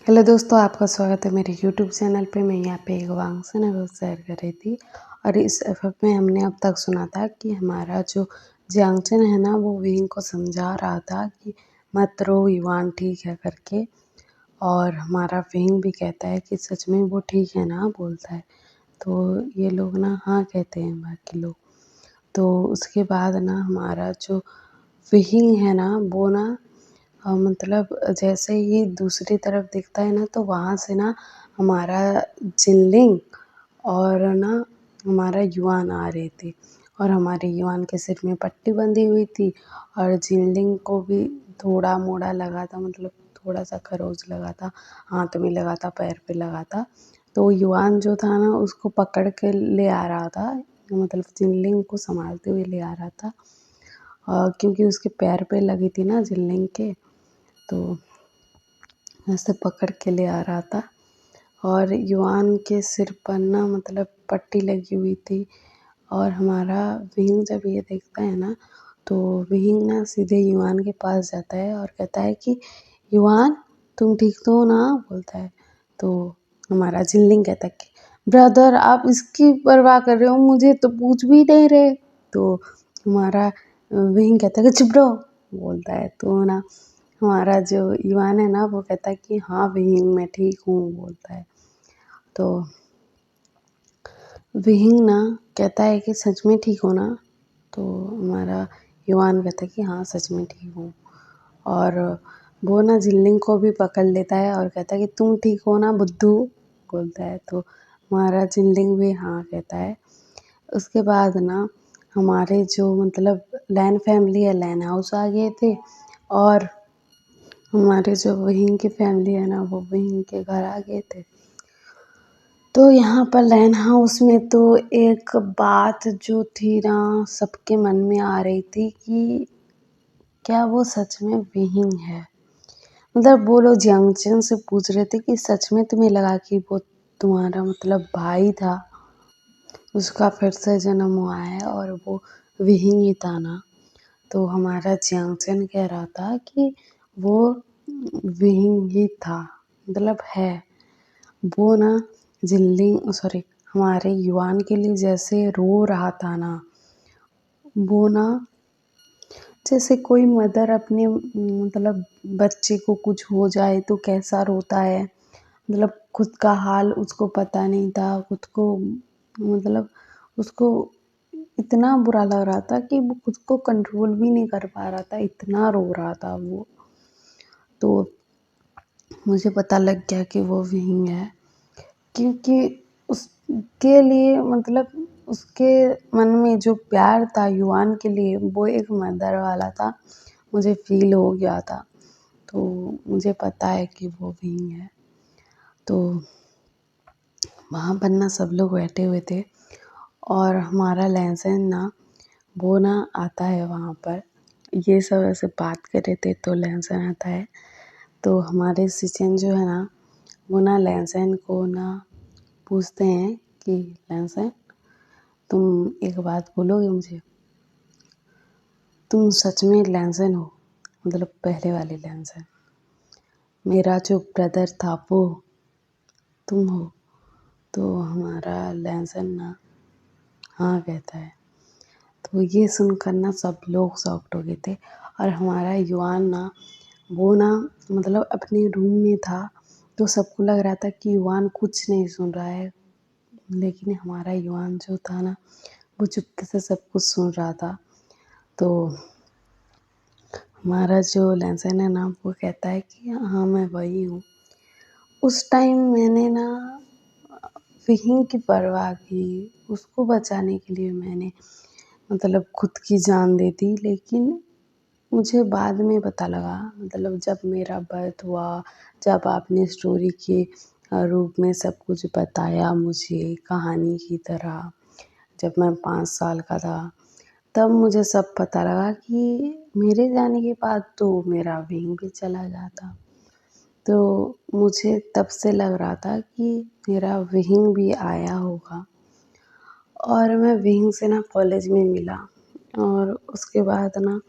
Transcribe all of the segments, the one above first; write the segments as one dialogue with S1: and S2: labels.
S1: Hello दोस्तों, आपका स्वागत है मेरे यूट्यूब चैनल पे। मैं यहाँ पे एक वांगसन एफएफ शेयर कर रही थी और इस एफएफ में हमने अब तक सुना था कि हमारा जो जियांगचन है ना, वो विंग को समझा रहा था कि मत रो, युवान ठीक है करके। और हमारा विंग भी कहता है कि सच में वो ठीक है ना, बोलता है। तो ये लोग ना हाँ कहते हैं बाकी लोग। तो उसके बाद ना हमारा जो विंग है ना, वो ना मतलब जैसे ही दूसरी तरफ दिखता है ना, तो वहाँ से ना हमारा जिनलिंग और ना हमारा युआन आ रहे थे। और हमारे युआन के सिर में पट्टी बंधी हुई थी और जिनलिंग को भी थोड़ा मोड़ा लगा था, मतलब थोड़ा सा खरोच लगा था, हाथ में लगा था, पैर पे लगा था। तो युआन जो था ना, उसको पकड़ के ले आ रहा था, मतलब जिनलिंग को संभालते हुए ले आ रहा था। क्योंकि उसके पैर पे लगी थी ना जिनलिंग के, तो ऐसे पकड़ के ले आ रहा था। और युआन के सिर पर ना मतलब पट्टी लगी हुई थी। और हमारा विंग जब ये देखता है ना, तो विंग ना सीधे युआन के पास जाता है और कहता है कि युआन तुम ठीक तो हो ना, बोलता है। तो हमारा जिनलिंग कहता है कि ब्रदर आप इसकी परवाह कर रहे हो, मुझे तो पूछ भी नहीं रहे। तो हमारा विंग कहता है कि चुप रहो, बोलता है। तो ना हमारा जो युआन है ना, वो कहता है कि हाँ विंग मैं ठीक हूँ, बोलता है। तो विंग ना कहता है कि सच में ठीक हो ना। तो हमारा युआन कहता है कि हाँ सच में ठीक हूँ। और वो ना जिनलिंग को भी पकड़ लेता है और कहता है कि तुम ठीक हो ना बुद्धू, बोलता है। तो हमारा जिनलिंग भी हाँ कहता है। उसके बाद ना हमारे जो मतलब लैन फैमिली है, लैन हाउस आ गए थे। और हमारे जो विंग की फैमिली है ना, वो विंग के घर आ गए थे। तो यहाँ पर लैन हाउस में तो एक बात जो थी ना, सबके मन में आ रही थी कि क्या वो सच में विंग है। मतलब वो लोग जियांगचन से पूछ रहे थे कि सच में तुम्हें लगा कि वो तुम्हारा मतलब भाई था, उसका फिर से जन्म हुआ है और वो विंग ही था ना। तो हमारा जियांगचन कह रहा था कि वो विंग ही था, मतलब है। वो ना हमारे युआन के लिए जैसे रो रहा था ना, वो ना जैसे कोई मदर अपने मतलब बच्चे को कुछ हो जाए तो कैसा रोता है। मतलब खुद का हाल उसको पता नहीं था, खुद को मतलब उसको इतना बुरा लग रहा था कि वो खुद को कंट्रोल भी नहीं कर पा रहा था, इतना रो रहा था वो। तो मुझे पता लग गया कि वो विंग है, क्योंकि उसके लिए मतलब उसके मन में जो प्यार था युआन के लिए, वो एक मदर वाला था। मुझे फ़ील हो गया था। तो मुझे पता है कि वो विंग है। तो वहाँ पर ना सब लोग बैठे हुए थे और हमारा लहसुन ना वो ना आता है वहाँ पर। ये सब ऐसे बात कर रहे थे तो लहसुन आता है। तो हमारे सिचन जो है ना, वो ना लहसुन को ना पूछते हैं कि लहसुन तुम एक बात बोलोगे मुझे, तुम सच में लहसुन हो, मतलब पहले वाले लहसुन, मेरा जो ब्रदर था वो तुम हो। तो हमारा लहसुन ना हाँ कहता है। तो ये सुनकर ना सब लोग शॉक्ड हो गए थे। और हमारा युआन ना वो ना मतलब अपने रूम में था, तो सबको लग रहा था कि युआन कुछ नहीं सुन रहा है। लेकिन हमारा युआन जो था ना, वो चुपके से सब कुछ सुन रहा था। तो हमारा जो लहसुन है ना, वो कहता है कि हाँ मैं वही हूँ। उस टाइम मैंने ना विंग की परवाह की, उसको बचाने के लिए मैंने मतलब खुद की जान दे दी। लेकिन मुझे बाद में पता लगा, मतलब जब मेरा बर्थ हुआ, जब आपने स्टोरी के रूप में सब कुछ बताया मुझे कहानी की तरह, जब मैं 5 साल का था, तब मुझे सब पता लगा कि मेरे जाने के बाद तो मेरा विंग भी चला जाता। तो मुझे तब से लग रहा था कि मेरा विंग भी आया होगा। और मैं विंग से ना कॉलेज में मिला और उसके बाद ना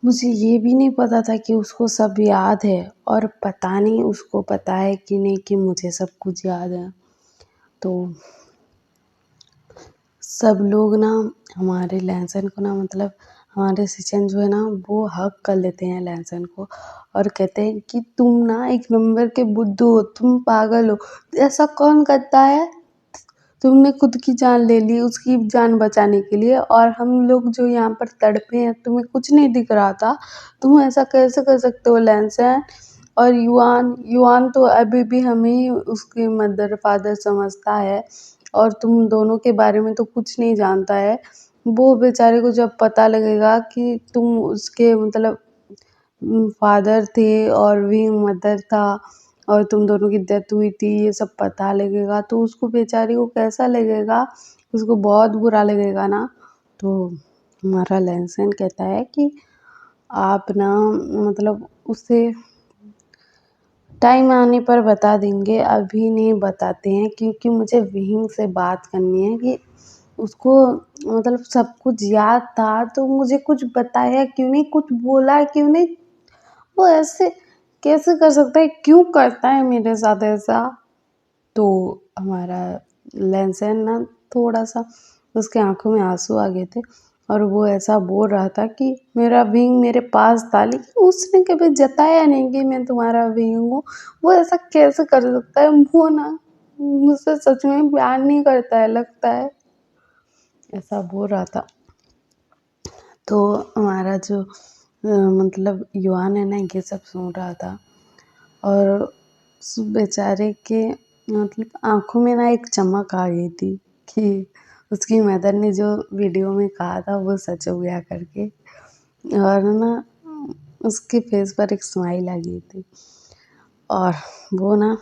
S1: मुझे ये भी नहीं पता था कि उसको सब याद है, और पता नहीं उसको पता है कि नहीं कि मुझे सब कुछ याद है। तो सब लोग ना हमारे लहसुन को ना, मतलब हमारे सिचन जो है ना, वो हक कर लेते हैं लहसुन को और कहते हैं कि तुम ना एक नंबर के बुद्धू हो, तुम पागल हो, ऐसा कौन करता है, तुमने खुद की जान ले ली उसकी जान बचाने के लिए, और हम लोग जो यहाँ पर तड़पे हैं तुम्हें कुछ नहीं दिख रहा था, तुम ऐसा कैसे कर सकते हो लहसुन। और युआन युआन तो अभी भी हमें उसके मदर फादर समझता है, और तुम दोनों के बारे में तो कुछ नहीं जानता है। वो बेचारे को जब पता लगेगा कि तुम उसके मतलब फादर थे और विंग मदर था और तुम दोनों की डेथ हुई थी, ये सब पता लगेगा तो उसको बेचारी को कैसा लगेगा, उसको बहुत बुरा लगेगा ना। तो हमारा लहसुन कहता है कि आप ना मतलब उसे टाइम आने पर बता देंगे, अभी नहीं बताते हैं क्योंकि मुझे विंग से बात करनी है कि उसको मतलब सब कुछ याद था तो मुझे कुछ बताया क्यों नहीं, कुछ बोला क्यों नहीं, वो ऐसे कैसे कर सकता है, क्यों करता है मेरे साथ ऐसा। तो हमारा लहसुन ना थोड़ा सा उसके आंखों में आंसू आ गए थे और वो ऐसा बोल रहा था कि मेरा विंग मेरे पास था, लेकिन उसने कभी जताया नहीं कि मैं तुम्हारा विंग हूँ। वो ऐसा कैसे कर सकता है, वो ना मुझसे सच में प्यार नहीं करता है लगता है, ऐसा बोल रहा था। तो हमारा जो मतलब युवान है ना, ये सब सुन रहा था और उस बेचारे के मतलब आँखों में ना एक चमक आ गई थी कि उसकी मदर ने जो वीडियो में कहा था वो सच हो गया करके, और ना उसके फेस पर एक स्माइल आ गई थी। और वो ना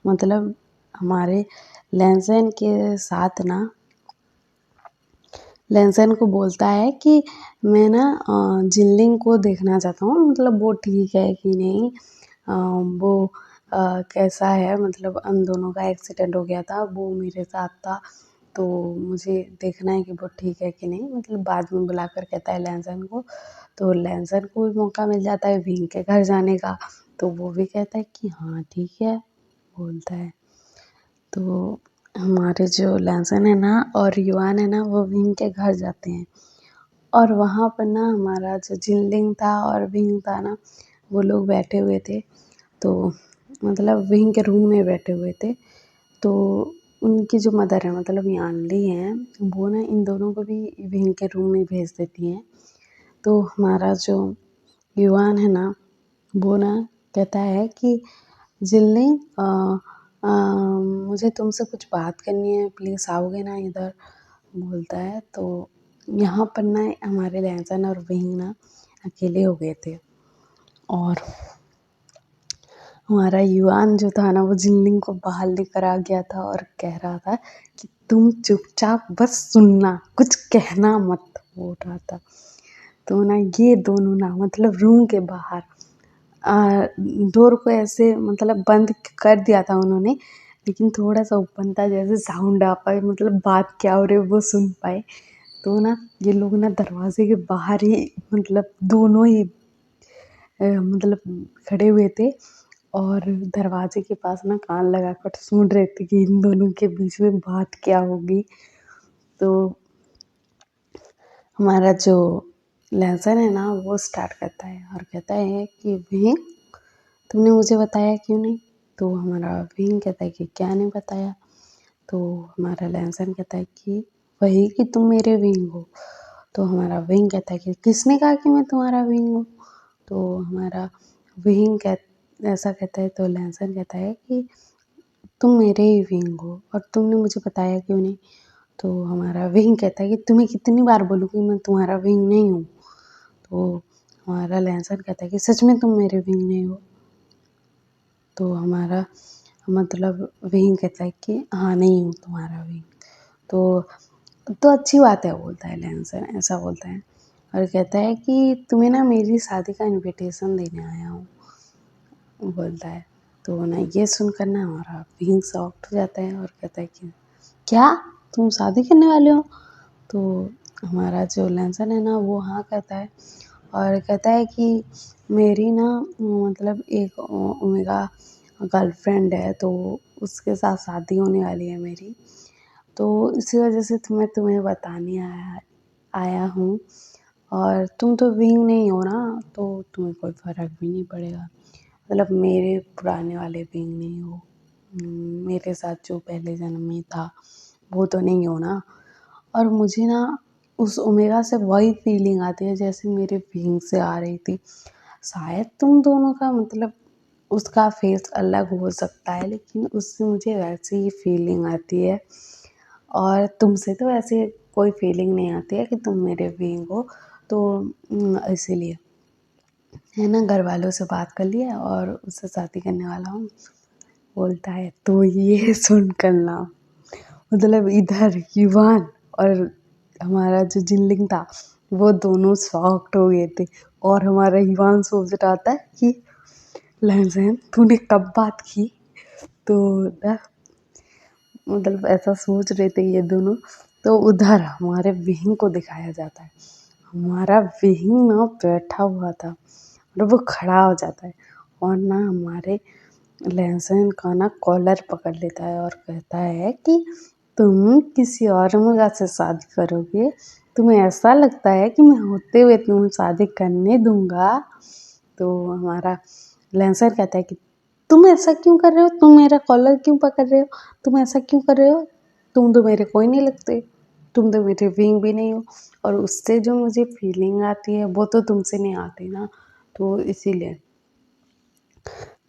S1: मतलब हमारे लहसुन के साथ ना लहसुन को बोलता है कि मैं ना जिनलिंग को देखना चाहता हूँ, मतलब वो ठीक है कि नहीं, वो कैसा है, मतलब हम दोनों का एक्सीडेंट हो गया था, वो मेरे साथ था, तो मुझे देखना है कि वो ठीक है कि नहीं, मतलब बाद में बुलाकर कहता है लहसुन को। तो लहसुन को भी मौका मिल जाता है विंग के घर जाने का, तो वो भी कहता है कि हाँ ठीक है, बोलता है। तो हमारे जो लहसुन है ना और युवान है ना, वो विंग के घर जाते हैं और वहाँ पर ना हमारा जो जिनलिंग था और विंग था ना, वो लोग बैठे हुए थे। तो मतलब विंग के रूम में बैठे हुए थे। तो उनकी जो मदर है मतलब यानली हैं, वो ना इन दोनों को भी विंग के रूम में भेज देती हैं। तो हमारा जो युवान है ना, वो ना कहता है कि जिनलिंग मुझे तुमसे कुछ बात करनी है, प्लीज़ आओगे ना इधर, बोलता है। तो यहाँ पर ना हमारे लहसुन और विंग ना अकेले हो गए थे, और हमारा युवान जो था ना, वो जिनलिंग को बाहर लेकर आ गया था और कह रहा था कि तुम चुपचाप बस सुनना, कुछ कहना मत, बोल रहा था। तो ना ये दोनों ना मतलब रूम के बाहर डोर को ऐसे मतलब बंद कर दिया था उन्होंने, लेकिन थोड़ा सा ओपन था जैसे साउंड आ पाए, मतलब बात क्या हो रही है वो सुन पाए। तो ना ये लोग ना दरवाजे के बाहर ही मतलब दोनों ही मतलब खड़े हुए थे और दरवाजे के पास ना कान लगाकर सुन रहे थे कि इन दोनों के बीच में बात क्या होगी। तो हमारा जो लहसुन है ना, वो स्टार्ट करता है और कहता है कि विंग, तुमने मुझे बताया क्यों नहीं। तो हमारा विंग कहता है कि क्या नहीं बताया। तो हमारा लहसुन कहता है कि वही कि तुम मेरे विंग हो। तो हमारा विंग कहता है कि किसने कहा कि मैं तुम्हारा विंग हूँ। तो हमारा विंग ऐसा कहता है, तो लहसुन कहता है कि तुम मेरे ही विंग हो और तुमने मुझे बताया क्यों नहीं। तो हमारा विंग कहता है कि तुम्हें कितनी बार बोलूँ कि मैं तुम्हारा विंग नहीं हूँ। तो हमारा लहसुन कहता है कि सच में तुम मेरे विंग नहीं हो। तो हमारा मतलब विंग कहता है कि हाँ नहीं हूँ तुम्हारा विंग। तो अच्छी बात है, बोलता है लहसुन, ऐसा बोलता है और कहता है कि तुम्हें ना मेरी शादी का इनविटेशन देने आया हूँ, बोलता है। तो ना ये सुनकर ना हमारा विंग शॉक्ड हो जाता है और कहता है कि क्या, तुम शादी करने वाले हो। तो हमारा जो लहसुन है ना, वो हाँ कहता है और कहता है कि मेरी ना मतलब एक ओमेगा गर्लफ्रेंड है, तो उसके साथ शादी होने वाली है मेरी, तो इसी वजह से मैं तुम्हें बताने आया हूँ। और तुम तो विंग नहीं हो ना, तो तुम्हें कोई फ़र्क भी नहीं पड़ेगा। मतलब मेरे पुराने वाले विंग नहीं हो। मेरे साथ जो पहले जन्म में था वो तो नहीं हो ना। और मुझे ना उस ओमेगा से वही फीलिंग आती है जैसे मेरे विंग से आ रही थी। शायद तुम दोनों का मतलब उसका फेस अलग हो सकता है, लेकिन उससे मुझे वैसी ही फीलिंग आती है। और तुमसे तो ऐसे कोई फीलिंग नहीं आती है कि तुम मेरे विंग हो, तो इसीलिए है ना, घर वालों से बात कर लिया और उससे शादी करने वाला हूँ। बोलता है तो ये सुन कर ना, मतलब इधर युवान और हमारा जो जिनलिंग था वो दोनों शॉक्ड हो गए थे। और हमारा युवान सोच रहा था कि लहज़ैन तूने कब बात की, तो ना मतलब ऐसा सोच रहे थे ये दोनों। तो उधर हमारे विहिंग को दिखाया जाता है। हमारा विहिंग ना बैठा हुआ था और वो खड़ा हो जाता है और ना हमारे लहसुन का ना कॉलर पकड़ लेता है और कहता है कि तुम किसी और मुर्गा से शादी करोगे, तुम्हें ऐसा लगता है कि मैं होते हुए तुम्हें शादी करने दूंगा। तो हमारा लहसुन कहता है कि तुम ऐसा क्यों कर रहे हो, तुम मेरा कॉलर क्यों पकड़ रहे हो, तुम ऐसा क्यों कर रहे हो, तुम तो मेरे कोई नहीं लगते, तुम तो मेरे विंग भी नहीं हो। और उससे जो मुझे फीलिंग आती है वो तो तुमसे नहीं आती ना, तो इसीलिए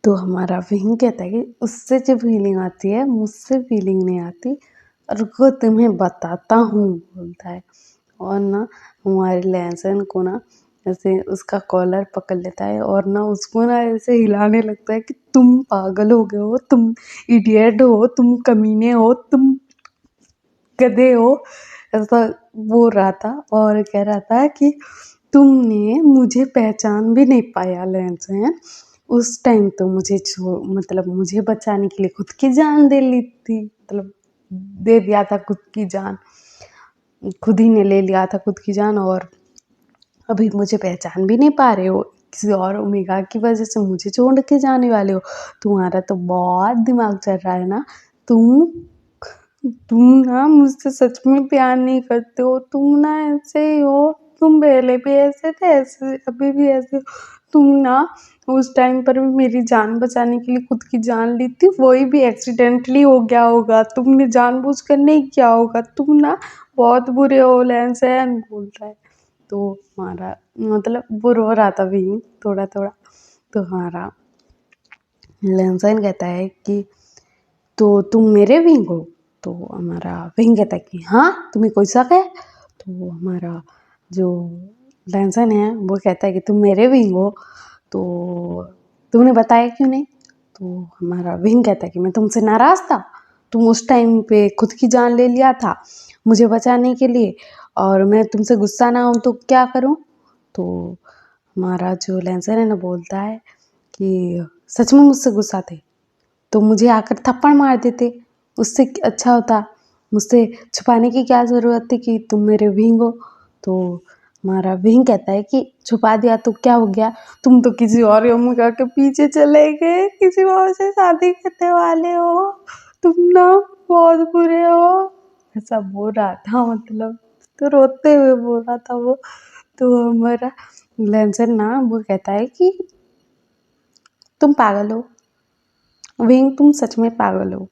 S1: तो हमारा विंग कहता है कि उससे जो फीलिंग आती है मुझसे फीलिंग नहीं आती, और वो तुम्हें बताता हूँ, बोलता है। और ना हमारे लहसुन को ना ऐसे उसका कॉलर पकड़ लेता है और ना उसको ना ऐसे हिलाने लगता है कि तुम पागल हो गए हो, तुम इडियट हो, तुम कमीने हो, तुम गधे हो, ऐसा बोल रहा था। और कह रहा था कि तुमने मुझे पहचान भी नहीं पाया लहसुन, उस टाइम तो मुझे मतलब मुझे बचाने के लिए खुद की जान दे ली थी, मतलब दे दिया था खुद की जान, खुद ही ने ले लिया था खुद की जान। और अभी मुझे पहचान भी नहीं पा रहे हो, किसी और ओमेगा की वजह से मुझे छोड़ के जाने वाले हो। तुम्हारा तो बहुत दिमाग चल रहा है ना, तुम तुम ना मुझसे सच में प्यार नहीं करते हो, तुम ना ऐसे ही हो, तुम पहले भी ऐसे थे, ऐसे अभी भी ऐसे हो। तुम ना उस टाइम पर भी मेरी जान बचाने के लिए खुद की जान ली थी, वही भी एक्सीडेंटली हो गया होगा, तुमने जानबूझकर नहीं किया होगा, तुम ना बहुत बुरे हो लहसैन, बोल रहा है। तो हमारा मतलब वो रो रहा था भी थोड़ा थोड़ा। तो हमारा लहसैन कहता है कि तो तुम मेरे विंग हो, तो हमारा विंग कहता है कि हाँ, तुम्हें कोई शक है। तो हमारा जो लहसुन है वो कहता है कि तुम मेरे विंग हो, तो तुमने बताया क्यों नहीं। तो हमारा विंग कहता है कि मैं तुमसे नाराज़ था, तुम उस टाइम पे खुद की जान ले लिया था मुझे बचाने के लिए, और मैं तुमसे गुस्सा ना हूँ तो क्या करूँ। तो हमारा जो लहसुन है ना बोलता है कि सच में मुझसे गुस्सा थे तो मुझे आकर थप्पड़ मार देते, उससे अच्छा होता, मुझसे छुपाने की क्या ज़रूरत थी कि तुम मेरे विंग हो। तो हमारा विंग कहता है कि छुपा दिया तो क्या हो गया, तुम तो किसी और यमुना के पीछे चले गए, किसी और से शादी करने वाले हो, तुम ना बहुत बुरे हो, ऐसा बोल रहा था, मतलब तो रोते हुए बोल रहा था वो। तो हमारा लेंसर ना वो कहता है कि तुम पागल हो विंग, तुम सच में पागल हो,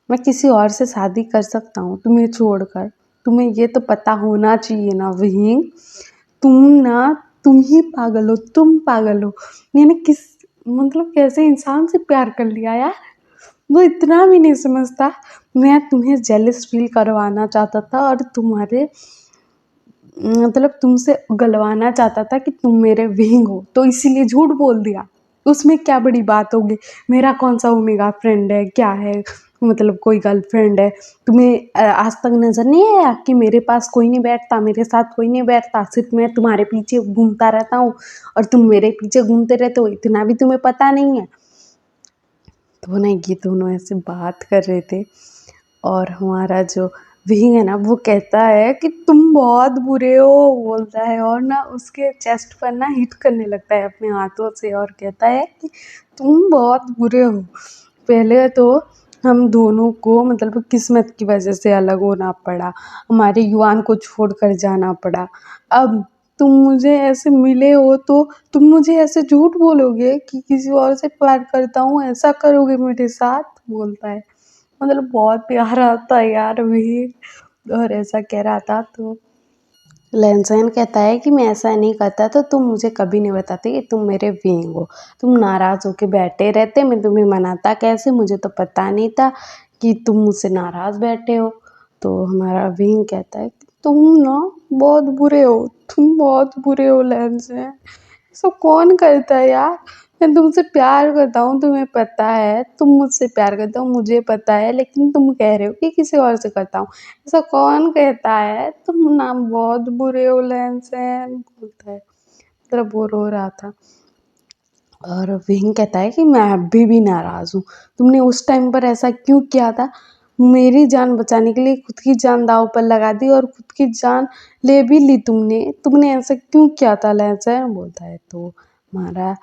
S1: मैं किसी और से शादी कर सकता हूँ तुम्हें छोड़कर, तुम्हें ये तो पता होना चाहिए ना विंग, तुम ना तुम ही पागल हो, तुम पागल हो। मैंने किस मतलब कैसे इंसान से प्यार कर लिया यार, वो इतना भी नहीं समझता। मैं तुम्हें जेलस फील करवाना चाहता था और तुम्हारे मतलब तुमसे गलवाना चाहता था कि तुम मेरे विंग हो, तो इसीलिए झूठ बोल दिया, उसमें क्या बड़ी बात होगी। मेरा कौन सा ओमेगा फ्रेंड है, क्या है, मतलब कोई गर्लफ्रेंड है, तुम्हें आज तक नज़र नहीं आया कि मेरे पास कोई नहीं बैठता, मेरे साथ कोई नहीं बैठता, सिर्फ मैं तुम्हारे पीछे घूमता रहता हूँ और तुम मेरे पीछे घूमते रहते हो, इतना भी तुम्हें पता नहीं है। तो ना ये दोनों ऐसे बात कर रहे थे और हमारा जो विंग है ना वो कहता है कि तुम बहुत बुरे हो बोलता है, और ना उसके चेस्ट पर ना हिट करने लगता है अपने हाथों से और कहता है कि तुम बहुत बुरे हो। पहले तो हम दोनों को मतलब किस्मत की वजह से अलग होना पड़ा, हमारे युवान को छोड़कर जाना पड़ा। अब तुम मुझे ऐसे मिले हो तो तुम मुझे ऐसे झूठ बोलोगे कि किसी और से प्यार करता हूँ, ऐसा करोगे मेरे साथ बोलता है। मतलब बहुत प्यारा था यार विवेक, और ऐसा कह रहा था तो लैनसैन कहता है कि मैं ऐसा नहीं करता तो तुम मुझे कभी नहीं बताते कि तुम मेरे विंग हो, तुम नाराज़ होके बैठे रहते, मैं तुम्हें मनाता कैसे, मुझे तो पता नहीं था कि तुम मुझसे नाराज़ बैठे हो। तो हमारा विंग कहता है कि तुम ना बहुत बुरे हो, तुम बहुत बुरे हो लैनसैन, ऐसा कौन करता है यार, मैं तुमसे प्यार करता हूँ तुम्हें पता है, तुम मुझसे प्यार करते हो मुझे पता है, लेकिन तुम कह रहे हो कि किसी और से करता हूँ, ऐसा कौन कहता है, तुम ना बहुत बुरे हो लैनसैन बोलता है। मतलब वो रो रहा था और विंग कहता है कि मैं अभी भी नाराज़ हूँ, तुमने उस टाइम पर ऐसा क्यों किया था, मेरी जान बचाने के लिए खुद की जान दांव पर लगा दी और खुद की जान ले भी ली तुमने, तुमने ऐसा क्यों किया था लैनसैन बोलता है। तो हमारा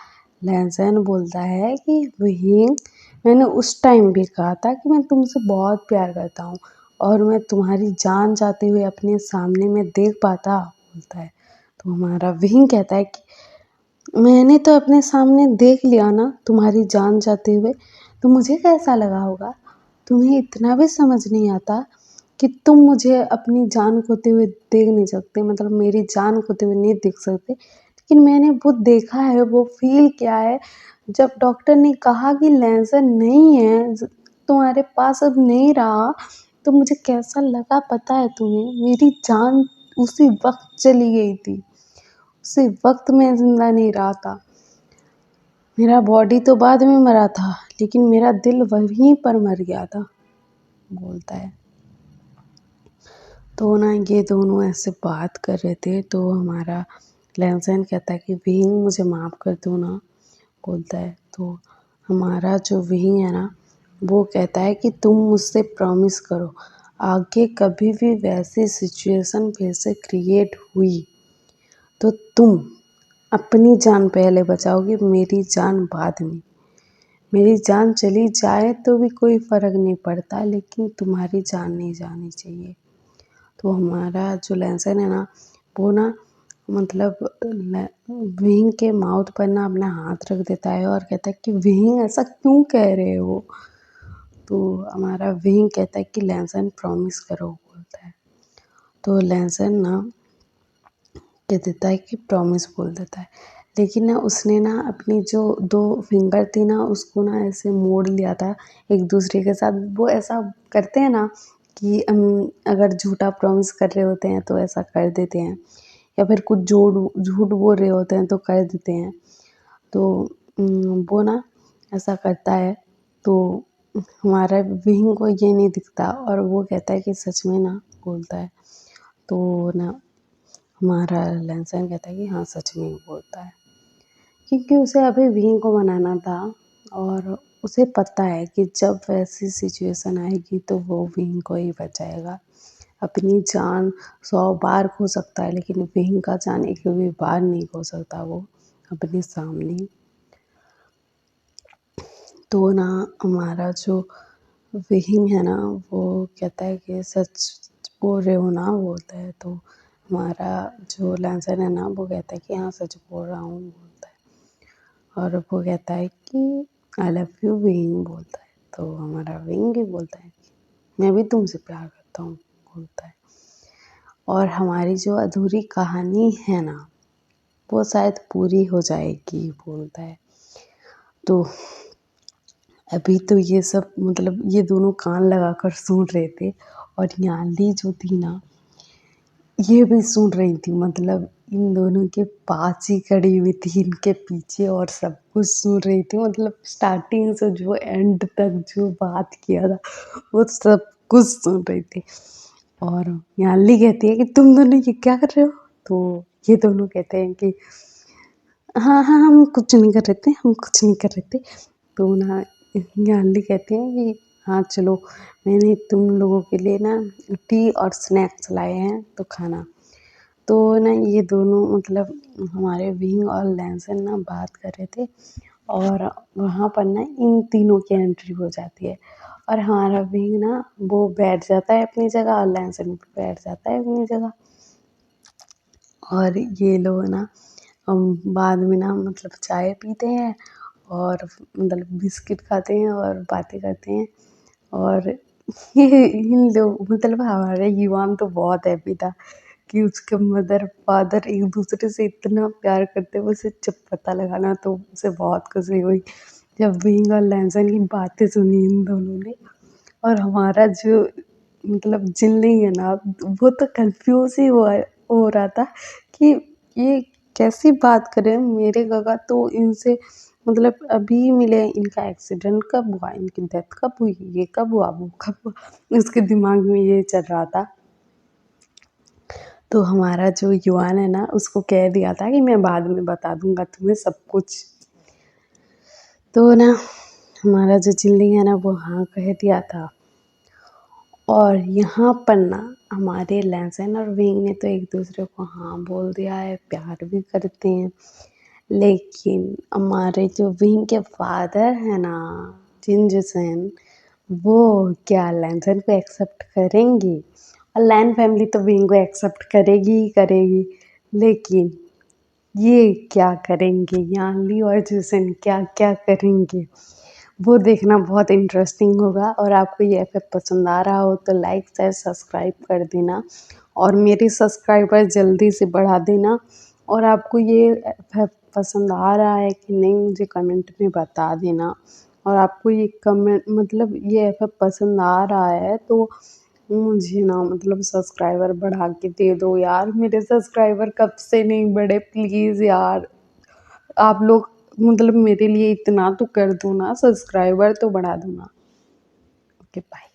S1: लैनसैन बोलता है कि विंग, मैंने उस टाइम भी कहा था कि मैं तुमसे बहुत प्यार करता हूँ और मैं तुम्हारी जान जाते हुए अपने सामने में देख पाता बोलता है। तो हमारा विंग कहता है कि मैंने तो अपने सामने देख लिया ना तुम्हारी जान जाते हुए, तो मुझे कैसा लगा होगा, तुम्हें इतना भी समझ नहीं आता कि तुम मुझे अपनी जान खोते हुए देख नहीं सकते, मतलब मेरी जान खोते हुए नहीं देख सकते, लेकिन मैंने वो देखा है, वो फील किया है जब डॉक्टर ने कहा कि लेंसर नहीं है तुम्हारे पास, अब नहीं रहा, तो मुझे कैसा लगा पता है तुम्हें, मेरी जान उसी वक्त चली गई थी, उसी वक्त मैं ज़िंदा नहीं रहा था, मेरा बॉडी तो बाद में मरा था लेकिन मेरा दिल वहीं पर मर गया था बोलता है। तो ना ये दोनों ऐसे बात कर रहे थे तो हमारा लैनसैन कहता है कि विंग मुझे माफ़ कर दो ना बोलता है। तो हमारा जो विंग है ना वो कहता है कि तुम मुझसे प्रॉमिस करो आगे कभी भी वैसी सिचुएशन फिर से क्रिएट हुई तो तुम अपनी जान पहले बचाओगे, मेरी जान बाद में, मेरी जान चली जाए तो भी कोई फ़र्क नहीं पड़ता लेकिन तुम्हारी जान नहीं जानी चाहिए। तो हमारा जो लैनसन है ना वो ना मतलब विंग के माउथ पर ना अपना हाथ रख देता है और कहता है कि विंग ऐसा क्यों कह रहे हो। तो हमारा विंग कहता है कि लैनसन प्रॉमिस करो बोलता है। तो लैनसन ना कह देता है कि प्रॉमिस बोल देता है, लेकिन ना उसने ना अपनी जो 2 फिंगर थी ना उसको ना ऐसे मोड़ लिया था एक दूसरे के साथ। वो ऐसा करते हैं ना कि अगर झूठा प्रॉमिस कर रहे होते हैं तो ऐसा कर देते हैं या फिर कुछ झूठ बोल रहे होते हैं तो कर देते हैं। तो वो ना ऐसा करता है तो हमारा विंग को ये नहीं दिखता और वो कहता है कि सच में ना बोलता है। तो ना हमारा लैनसन कहता है कि हाँ सच में ही बोलता है क्योंकि उसे अभी विंग को मनाना था और उसे पता है कि जब वैसी सिचुएशन आएगी तो वो विंग को ही बचाएगा। अपनी जान 100 बार खो सकता है लेकिन विंग का जान एक भी बार नहीं खो सकता वो अपने सामने। तो ना हमारा जो विंग है ना वो कहता है कि सच बोल रहे हो ना बोलता है। तो हमारा जो लैंसर है ना वो कहता है कि हाँ सच बोल रहा हूँ बोलता है। और वो कहता है कि आई लव यू विंग बोलता है। तो हमारा विंग भी बोलता है कि मैं भी तुमसे प्यार करता हूँ बोलता है। और हमारी जो अधूरी कहानी है ना वो शायद पूरी हो जाएगी बोलता है। तो अभी तो ये सब मतलब ये दोनों कान लगाकर सुन रहे थे और याली जो थी ना ये भी सुन रही थी, मतलब इन दोनों के पास ही खड़ी हुई थी इनके पीछे और सब कुछ सुन रही थी, मतलब स्टार्टिंग से जो एंड तक जो बात किया था वो सब कुछ सुन रही थी। और याली कहती है कि तुम दोनों ये क्या कर रहे हो। तो ये दोनों कहते हैं कि हाँ हाँ हम कुछ नहीं कर रहे थे, हम कुछ नहीं कर रहे थे। तो ना याली कहती हैं कि हाँ चलो मैंने तुम लोगों के लिए ना टी और स्नैक्स लाए हैं तो खाना। तो ना ये दोनों मतलब हमारे विंग और लैंसन ना बात कर रहे थे और वहाँ पर ना इन तीनों की एंट्री हो जाती है और हमारा विंग ना वो बैठ जाता है अपनी जगह और लैंसन भी बैठ जाता है अपनी जगह। और ये लोग ना बाद में ना मतलब चाय पीते हैं और मतलब बिस्किट खाते हैं और बातें करते हैं। और ये इन लोग मतलब हमारा युवान तो बहुत हैप्पी था कि उसके मदर फादर एक दूसरे से इतना प्यार करते हैं। उसे जब पता लगा ना तो उसे बहुत खुशी हुई जब विंग और लैंसन की बातें सुनी इन दोनों ने। और हमारा जो मतलब जिल्ली है ना वो तो कंफ्यूज ही हो रहा था कि ये कैसी बात करें मेरे काका तो इनसे मतलब अभी मिले, इनका एक्सीडेंट कब हुआ, इनकी डेथ कब हुई, ये कब हुआ, वो कब हुआ, उसके दिमाग में ये चल रहा था। तो हमारा जो युवान है ना उसको कह दिया था कि मैं बाद में बता दूंगा तुम्हें सब कुछ। तो ना हमारा जो जिल्ली है ना वो हाँ कह दिया था। और यहाँ पर ना हमारे लैंसन और विंग ने तो एक दूसरे को हाँ बोल दिया है, प्यार भी करते हैं। लेकिन हमारे जो विंग के फादर है ना जिनजुसेन, वो क्या लैंसन को एक्सेप्ट करेंगी? और लैन फैमिली तो विंग को एक्सेप्ट करेगी ही करेगी, लेकिन ये क्या करेंगे, यानली और जूसन क्या क्या करेंगे, वो देखना बहुत इंटरेस्टिंग होगा। और आपको ये एफ पसंद आ रहा हो तो लाइक शेयर सब्सक्राइब कर देना और मेरे सब्सक्राइबर जल्दी से बढ़ा देना। और आपको ये एफ पसंद आ रहा है कि नहीं मुझे कमेंट में बता देना। और आपको ये कमेंट मतलब ये एफ पसंद आ रहा है तो मुझे ना मतलब सब्सक्राइबर बढ़ा के दे दो यार, मेरे सब्सक्राइबर कब से नहीं बढ़े प्लीज़ यार। आप लोग मतलब मेरे लिए इतना तो कर दो ना, सब्सक्राइबर तो बढ़ा दो ना। Okay bye.